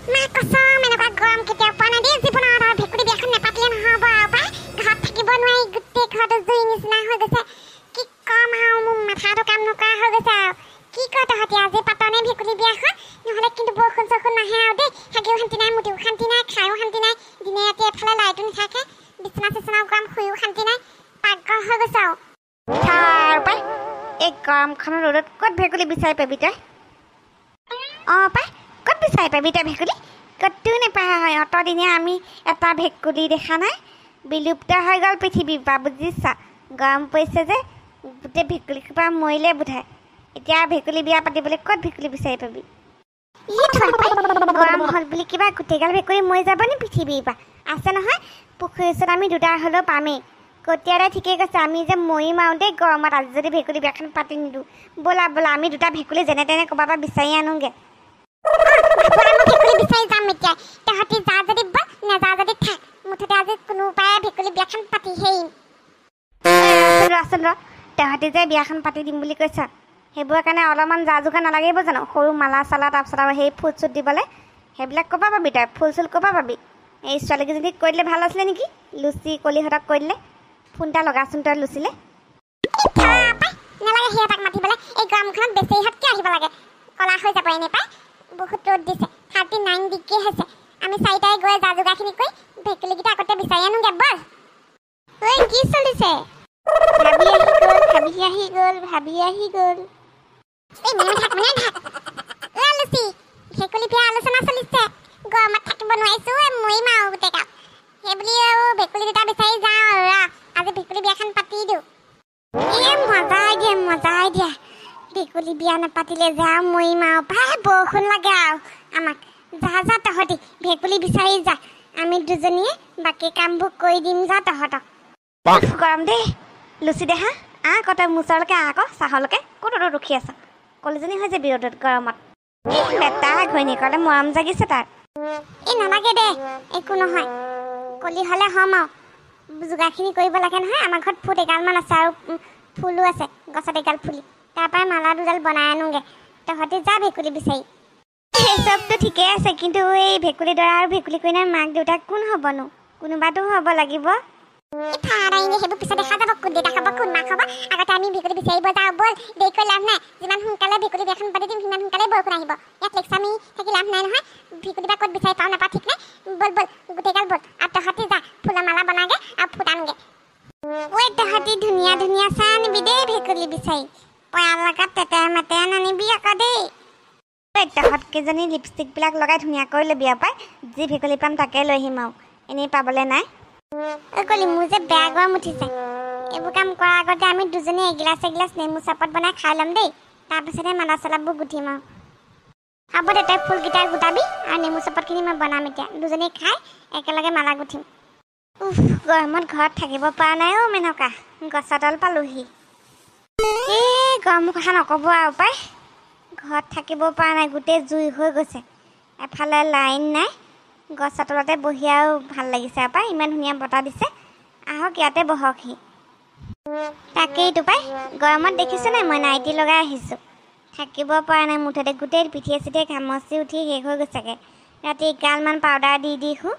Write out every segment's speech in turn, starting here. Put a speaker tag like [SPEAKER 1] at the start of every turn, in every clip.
[SPEAKER 1] মা কসম এনেকুৱা গৰম কেতিয়াও পোৱা নাই দেই জীৱনত আৰু ভেকুলী বিয়াখন নেপাতিলে নহ'ব আৰু পাই ঘৰত থাকিব নোৱাৰি গোটেই ঘৰটো জুই নিচিনা হৈ গৈছে কি কম আৰু মোৰ মাথাটো কাম নকৰা হৈ গৈছে আৰু কি কয় তহঁতি আজি পাতনে ভেকুলী বিয়াখন নহ'লে কিন্তু বৰষুণ চৰষুণ নাহে আৰু দেই থাকিও শান্তি নাই মুতিও শান্তি নাই খায়ো শান্তি নাই দিনে ৰাতি এফালে লাইটো নাথাকে বিচনা চিচনাও গৰম শুইও শান্তি নাই পাকঘৰ হৈ গৈছে আৰু পাই এই গৰমখনৰ ৰ'দত ক'ত ভেকুলী বিচাৰি পাবি তই অঁ পাই ক'ত বিচাৰি পাবি তই ভেকুলী ক'তো নেপায় অতদিনে আমি এটা ভেকুলী দেখা নাই বিলুপ্ত হৈ গ'ল পৃথিৱীৰ পৰা বুজিছা গৰম পৰিছে যে গোটেই ভেকুলী সোপা মৰিলে বোধায় এতিয়া ভেকুলী বিয়া পাতিবলৈ ক'ত ভেকুলী বিচাৰি পাবি গৰম হ'ল বুলি কিবা গোটেইগাল ভেকুলী মৰি যাব নি পৃথিৱীৰ পৰা আছে নহয় পুখুৰীৰ ওচৰত আমি দুটা হ'লেও পামেই কটীয়াৰে ঠিকেই কৈছে আমি যে মৰিম আৰু দেই গৰমত আজি যদি ভেকুলী বিয়াখন পাতি নিদিওঁ ব'লা ব'লা আমি দুটা ভেকুলী যেনে তেনে ক'ৰবাৰ পৰা বিচাৰি আনোগৈ ভেকুলী বিচাৰি যাম এতিয়া তহঁতি যা যদি বল নেযা যদি থাক মুঠতে আজি কোনো উপায়ে ভেকুলী বিয়াখন পাতি হেৰিম তহঁতি যে বিয়াখন পাতি দিম বুলি কৈছ সেইবোৰৰ কাৰণে অলপমান যা যোগাৰ নালাগিব জানো সৰু মালা চালা তাৰপিছত আৰু সেই ফুট চুট দিবলৈ সেইবিলাক ক'ৰপৰা পাবি তই ফুল চুল ক'ৰপৰা পাবি এই ছোৱালীকেইজনীক কৈ দিলে ভাল আছিলে নেকি লুচি কলিহঁতক কৈ দিলে ফোন এটা লগাচোন তই লুচিলে নালাগে সিহঁতক মাতিবলৈ এই গৰমখনত বেছি ইহঁতকৈ আহিব লাগে কলা হৈ যাব এনে পাই বহুত ৰ'দ দিছে 39 ডিগ্ৰী হৈছে আমি চাৰিটাই গৈ যা যোগাৰখিনি কৰি ভেকুলীকেইটা আগতে বিচাৰি আনোগৈ বল ঐ কি চলিছে ভাবি আহি গ'ল এই মনে থাক লুচি ভেকুলী বিয়া আলোচনা চলিছে গৰমত থাকিব নোৱাৰিছোঁ মৰিম আৰু গোটেই গাঁও সেইবুলি আৰু ভেকুলী দুটা বিচাৰি যাওঁ আৰু আজি ভেকুলী বিয়াখন পাতি দিওঁ এই মজাই দিয়া ভেকুলী বিয়া নাপাতিলে যাওঁ মৰিম আৰু পাই বৰষুণ লাগে আৰু আমাক যা তহঁতি ভেকুলী বিচাৰি যা আমি দুজনীয়ে বাকী কামবোৰ কৰি দিম যা তহঁতক গৰম দেই লুচি দেহা আকৌ তই মোচৰলৈকে আকৌ চাহলৈকে ক'ত ৰখি আছ কলিজনী হৈ যাবি ৰ'দত গৰমত বেটা ঘৈণীয়েকলে মৰম জাগিছে তাৰ এই নালাগে দে একো নহয় কলি হ'লে হ'ম আৰু যোগাৰখিনি কৰিব লাগে নহয় আমাৰ ঘৰত ফুট এগালমান আছে আৰু ফুলো আছে গছত এগাল ফুলি তাৰপৰা মালা দুডাল বনাই আনোগৈ তহঁতি যা ভেকুলী বিচাৰি সেই চবটো ঠিকেই আছে কিন্তু এই ভেকুলী দৰা আৰু ভেকুলী কইনাৰ মাক দেউতাক কোন হ'বনো কোনোবাতো হ'ব লাগিব সেইবোৰ পিছত দেখা যাব কোন দেউতা খাব কোন মাক হ'ব আগতে আমি ভেকুলী বিচাৰিব যাওঁ ব'ল দেৰি কৰি লাভ নাই যিমান সোনকালে ভেকুলী বিয়াখন পাতি দিম সিমান সোনকালে বৰষুণ আহিব ইয়াত লেক্সাৰ আমি থাকি লাভ নাই নহয় ভেকুলী বা ক'ত বিচাৰি পাওঁ নাপাওঁ ঠিক নাই ব'ল গোটেইগাল ব'ল আৰু তহঁতি যা ফুলৰ মালা বনাগে আৰু ফুটামগে ঐ তহঁতি ধুনীয়া চাই আনিবি দেই ভেকুলী বিচাৰি পয়াৰ লগত তেতেৰ নানিবি আকৌ দেই ঐ তহঁতকেইজনী লিপষ্টিকবিলাক লগাই ধুনীয়াকৈ ল'বি আৰু পাই যি ভেকুলী পাম তাকে লৈ আহিম আৰু এনেই পাবলৈ নাই কলি মোৰ যে বেয়া গৰম উঠিছে এইবোৰ কাম কৰাৰ আগতে আমি দুজনী এগিলাচ নেমু চৰবত বনাই খাই ল'ম দেই তাৰপিছতহে মালা চালাবোৰ গুঠিম আৰু হ'ব দে তই ফুলকেইটা গোটাবি আৰু নেমু চৰবতখিনি মই বনাম এতিয়া দুজনী খাই একেলগে মালা গুঠিম গৰমত ঘৰত থাকিব পৰা নাই অ' মেনকা গছৰ তল পালোহি এই গৰমৰ কথা নক'ব আৰু পাই ঘৰত থাকিব পৰা নাই গোটেই জুই হৈ গৈছে এফালে লাইন নাই গছৰ তলতে বহি আৰু ভাল লাগিছে আৰু পাই ইমান ধুনীয়া বতাহ দিছে আহক ইয়াতে বহকহি তাকেইতো পাই গৰমত দেখিছোঁ নাই মই নাইটি লগাই আহিছোঁ থাকিব পৰা নাই মুঠতে গোটেই পিঠিয়ে চিঠিয়ে ঘামচি উঠি শেষ হৈ গৈছেগৈ ৰাতি এগালমান পাউডাৰ দি শু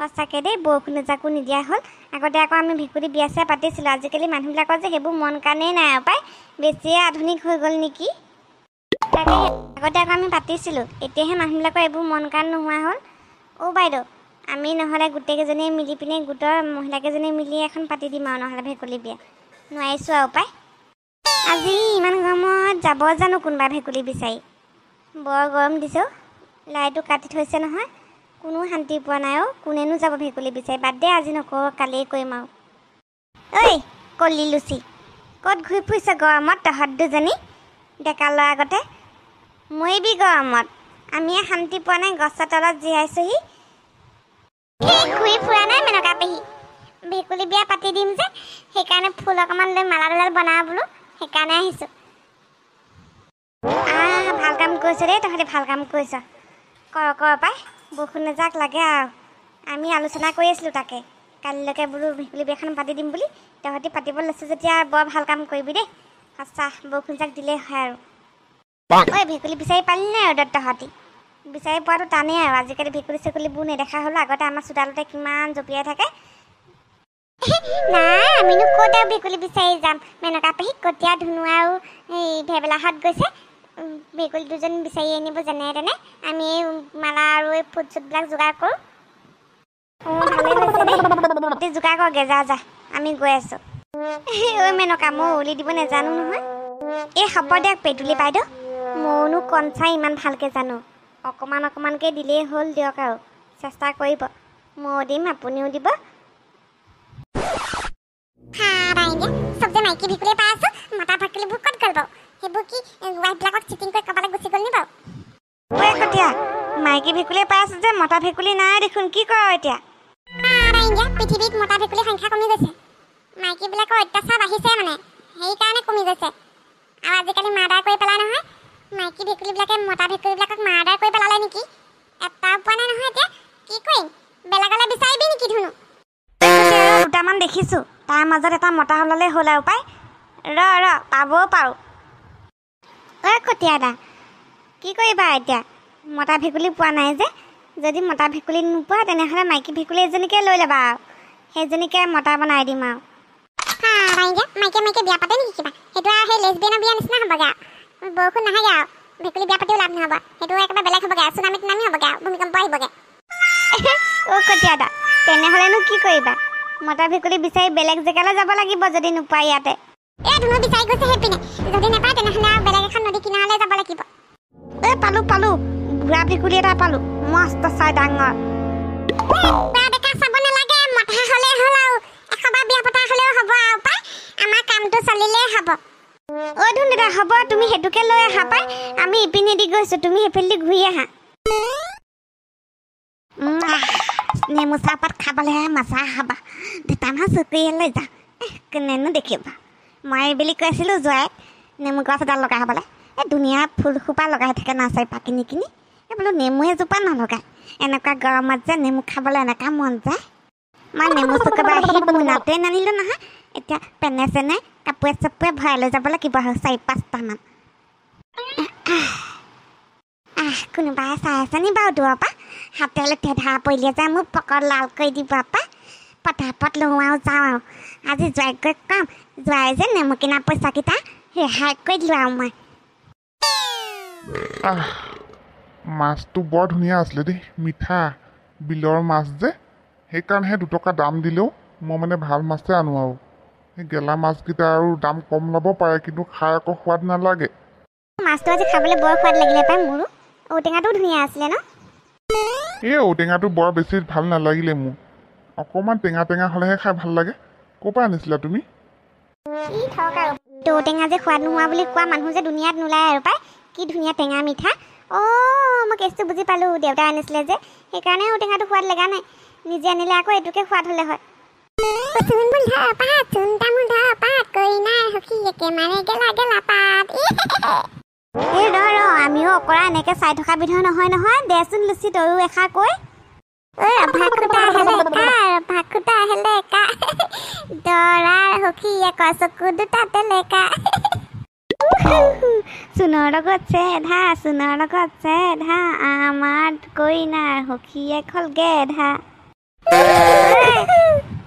[SPEAKER 1] সঁচাকৈ দেই বৰষুণ এজাকো নিদিয়া হ'ল আগতে আকৌ আমি ভেকুলী বিয়া চিয়া পাতিছিলোঁ আজিকালি মানুহবিলাকৰ যে সেইবোৰ মন কাৰণেই নাই আৰু পাই বেছিয়ে আধুনিক হৈ গ'ল নেকি তাকে আগতে আকৌ আমি পাতিছিলোঁ এতিয়াহে মানুহবিলাকৰ এইবোৰ মন কাণ নোহোৱা হ'ল অ' বাইদেউ আমি নহ'লে গোটেইকেইজনীয়ে মিলি পিনে গোটৰ মহিলাকেইজনীয়ে মিলি এখন পাতি দিম আৰু নহ'লে ভেকুলী বিয়া নোৱাৰিছোঁ আৰু পাই আজি ইমান গৰমত যাব জানো কোনোবা ভেকুলী বিচাৰি বৰ গৰম দিছোঁ লাইটো কাটি থৈছে নহয় কোনো শান্তি পোৱা নাই অ' কোনেনো যাব ভেকুলী বিচাৰি বাদ দে আজি নকৰোঁ কালিয়ে কৰিম আৰু ঐ কলি লুচি ক'ত ঘূৰি ফুৰিছে গৰমত তহঁত দুজনী ডেকা ল'ৰা আগতে মৰিবি গৰমত আমিয়ে শান্তি পোৱা নাই গছৰ তলত জীয়াইছোঁহি ঘূৰি ফুৰা নাই মেনকা পেহী ভেকুলী বিয়া পাতি দিম যে সেইকাৰণে ফুল অকণমান লৈ মালা দুডাল বনাওঁ বোলো সেইকাৰণে আহিছোঁ ভাল কাম কৰিছ দেই তহঁতি ভাল কাম কৰিছ কৰ পাই বৰষুণ এজাক লাগে আৰু আমি আলোচনা কৰি আছিলোঁ তাকে কালিলৈকে বোলো ভেকুলী বিয়াখন পাতি দিম বুলি তহঁতি পাতিব লৈছোঁ যেতিয়া বৰ ভাল কাম কৰিবি দেই সঁচা বৰষুণ জাক দিলেই হয় আৰু ঐ ভেকুলী বিচাৰি পালি নাই ৰ'দত তহঁতি বিচাৰি পোৱাটো টানেই আৰু আজিকালি ভেকুলী চেকুলীবোৰ নেদেখা হ'লো আগতে আমাৰ চোতালতে কিমান জঁপিয়াই থাকে নাই আমিনো ক'ত আৰু ভেকুলী বিচাৰি যাম মেনকা পেহী কটীয়া ধুনু আৰু এই ভেবেলাহঁত গৈছে ভেকুলী দুজন বিচাৰি আনিব যেনে তেনে আমি এই মালা আৰু এই ফুট চুটবিলাক যোগাৰ কৰোঁ ভালেই হৈছে দেই যোগাৰ কৰগে যা যা আমি গৈ আছোঁ ঐ মেনকা মই উলি দিব নাজানো নহয় এই হ'ব দিয়ক পেটুলি বাইদেউ মইনো কণচাই ইমান ভালকৈ জানো অকণমান অকণমানকৈ দিলেই হ'ল দিয়ক আৰু চেষ্টা কৰিব ময়ো দিম আপুনিও দিব চব যে মাইকী ভেকুলী পাই আছোঁ মতা ভেকুলীবোৰ ক'ত গ'ল বাৰু সেইবোৰ কি ৱাইফবিলাকক চিটিং কৰি ক'ৰবালৈ গুচি গ'ল নি বাৰু ঐ কটীয়া মাইকী ভেকুলী পাই আছোঁ যে মতা ভেকুলী নাই দেখোন কি কৰ এতিয়া পৃথিৱীত মতা ভেকুলীৰ সংখ্যা কমি গৈছে মাইকীবিলাকৰ অত্যাচাৰ বাঢ়িছে মানে সেইকাৰণে কমি গৈছে আৰু আজিকালি মাৰ্ডাৰ কৰি পেলাই নহয় মাইকী ভেকুলীবিলাকে মতা ভেকুলীবিলাকক মাৰ্ডাৰ কৰি পেলালে নেকি এটাও পোৱা নাই নহয় এতিয়া কি কৰিম বেলেগলৈ বিচাৰিবি নেকি ধুনু দুটামান দেখিছোঁ তাৰ মাজত এটা মতা ওলালে হ'ল আৰু পাই ৰ পাবও পাৰোঁ ঐ কটীয়া দা কি কৰিবা এতিয়া মতা ভেকুলী পোৱা নাই যে যদি মতা ভেকুলী নোপোৱা তেনেহ'লে মাইকী ভেকুলী এজনীকে লৈ ল'বা আৰু সেইজনীকে মতা বনাই দিম আৰু মাইকী বিয়া পাতে নেকি কিবা সেইটো আৰু সেই লেছবিয়ানৰ বিয়া নিচিনা হ'বগৈ আৰু বৰষুণ নাহেগৈ আৰু ভেকুলী বিয়া পাতিও লাভ নহ'ব সেইটো একেবাৰে বেলেগ হ'বগৈ আৰু চুনামিত নামি হ'বগৈ আৰু ভূমিকম্প আহিবগৈ অ' কটীয়া দা তেনেহ'লেনো কি কৰিবা মতা ভেকুলী বিচাৰি বেলেগ জেগালৈ যাব লাগিব যদি নোপোৱা ইয়াতে এই ধুনু বিচাৰি গৈছে সেইপিনে যদি নাপায় তেনেহ'লে আৰু বেলেগ এখন নদী কিনাৰলৈ যাব লাগিব এই পালোঁ বুঢ়া ভেকুলী এটা পালোঁ মস্ত চাই ডাঙৰ ডেকা চাব নালাগে মতা হ'লে হ'ল আৰু এশবাৰ বিয়া পতা হ'লেও হ'ব আৰু পাই আমাৰ কামটো চলিলেই হ'ব অ' ধুনু দাদা হ'ব তুমি সেইটোকে লৈ আহা পাই আমি ইপিনে দি গৈছোঁ তুমি সেইফালেদি ঘূৰি আহা নেমু চাহপাত খাবলৈহে মজা খাবা দুটামান চুকুৰিয়ে লৈ যাওঁ কোনেনো দেখিবা মই বুলি কৈছিলোঁ জোৱাইক নেমু গছ এডাল লগাই হ'বলৈ এই ধুনীয়া ফুলসোপা লগাই থাকে নাৰ্চাৰীৰ কিনি কিনি এই বোলো নেমু এজোপা নলগায় এনেকুৱা গৰমত যে নেমু খাবলৈ এনেকুৱা মন যায় মই নেমু চুকুবা আহি মোনাটোৱে নানিলোঁ নহয় এতিয়া পেনে চেনে কাপোৰে চাপোৰে ভৰাই লৈ যাব লাগিব আৰু 4-5টামান কোনোবাই চাই আছে নি বাৰু দূৰৰ পৰা হাতে লেঠে ধৰা পৰিলে যে মোক পকত লাল কৰি দিব পা পটাপট লওঁ আৰু যাওঁ আৰু আজি জোৱাইক গৈ কম জোৱাই যে নেমু কিনা পইচাকেইটা ৰেহাই কৰি দিলোঁ আৰু মই
[SPEAKER 2] মাছটো বৰ ধুনীয়া আছিলে দেই মিঠা বিলৰ মাছ যে সেইকাৰণেহে 2 টকা দাম দিলেও মই মানে ভাল মাছে আনো আৰু সেই গেলা মাছকেইটা আৰু দাম কম ল'ব পাৰে কিন্তু খাই আকৌ সোৱাদ নালাগে
[SPEAKER 1] মাছটো আজি খাবলৈ বৰ সোৱাদ লাগিলে পাই মোৰো ঔটেঙাটোও ধুনীয়া আছিলে ন
[SPEAKER 2] এই ঔটেঙাটো বৰ বেছি ভাল নালাগিলে মোৰ অকণমান টেঙা হ'লেহে খাই ভাল লাগে ক'ৰ পৰা আনিছিলা তুমি
[SPEAKER 1] ঔটেঙা যে সোৱাদ নোহোৱা বুলি কোৱা মানুহ যে দুনিয়াত নোলায় আৰু পাই কি ধুনীয়া টেঙা মিঠা মই কেছটো বুজি পালোঁ দেউতাই আনিছিলে যে সেইকাৰণে ঔটেঙাটো সোৱাদ লগা নাই নিজে আনিলে আকৌ এইটোকে সোৱাদ হ'লে হয় এই ৰ আমিও অকৰা এনেকৈ চাই থকা বিধৰ নহয় নহয় দেচোন লুচি তয়ো এষাৰ কৈ সোণৰ লগত চেধা আমাৰ কইনাৰ সখীয়েক হ'ল গেধা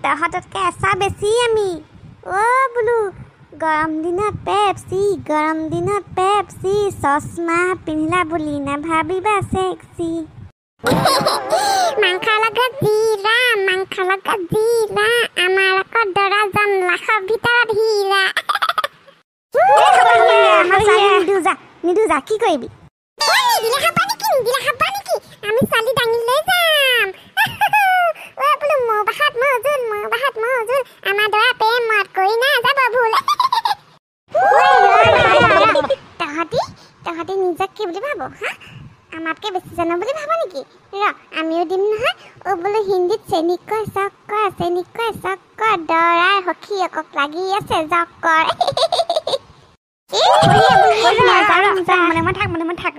[SPEAKER 1] তহঁততকৈ এচা বেছি আমি বোলো গৰম দিনত পেপচি চশমা পিন্ধিলা বুলি নাভাবিবা চেক্সি মাংসৰ লগত জিৰা আমাৰ আকৌ দৰাজন লাখৰ ভিতৰত হীৰা নিদু যা কি কৰিবি আমি ছোৱালী দাঙি লৈ যাম বোলো মোৰ বাহাত মজুল আমাৰ দৰা প্ৰেমত কৰি নাযাব ভুল তহঁতি নিজক কি বুলি ভাব হা আমাতকৈ বেছি জানো বুলি ভাব নেকি আমিও দিম নহয় বোলো হিন্দীত চেনিকৈ চক্কৰ দৰাৰ সখীয়েকক লাগি আছে জক্কৰ মনে থাক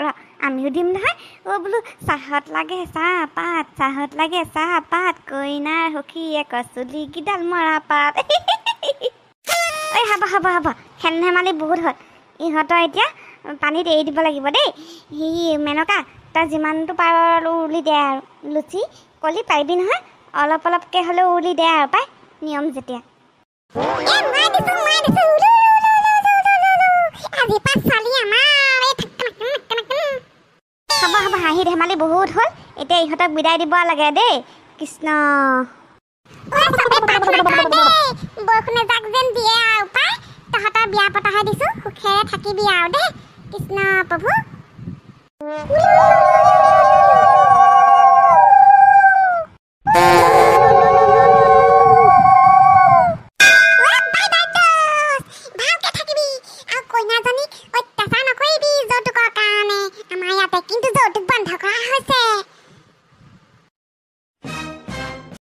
[SPEAKER 1] আমিও দিম নহয় বোলো চাহত লাগে চাহপাত কইনাৰ সখীয়েকৰ চুলি কিডাল মৰা পাত হ'ব খেল ধেমালি বহুত হ'ল ইহঁতৰ এতিয়া পানীত এৰি দিব লাগিব দেই সি মেনকা তই যিমানটো পাৰ উৰুলি দে আৰু লুচি কলি পাৰিবি নহয় অলপ অলপকৈ হ'লেও উৰুলি দে আৰু পাই নিয়ম যেতিয়া হ'ব হ'ব হাঁহি ধেমালি বহুত হ'ল এতিয়া ইহঁতক বিদায় দিব লাগে দেই কৃষ্ণ বৰষুণে যাক যেন দিয়ে আৰু পাই তহঁতৰ বিয়া পতাহে দিছোঁ সুখেৰে থাকিবি আৰু দেই কৃষ্ণ প্ৰভু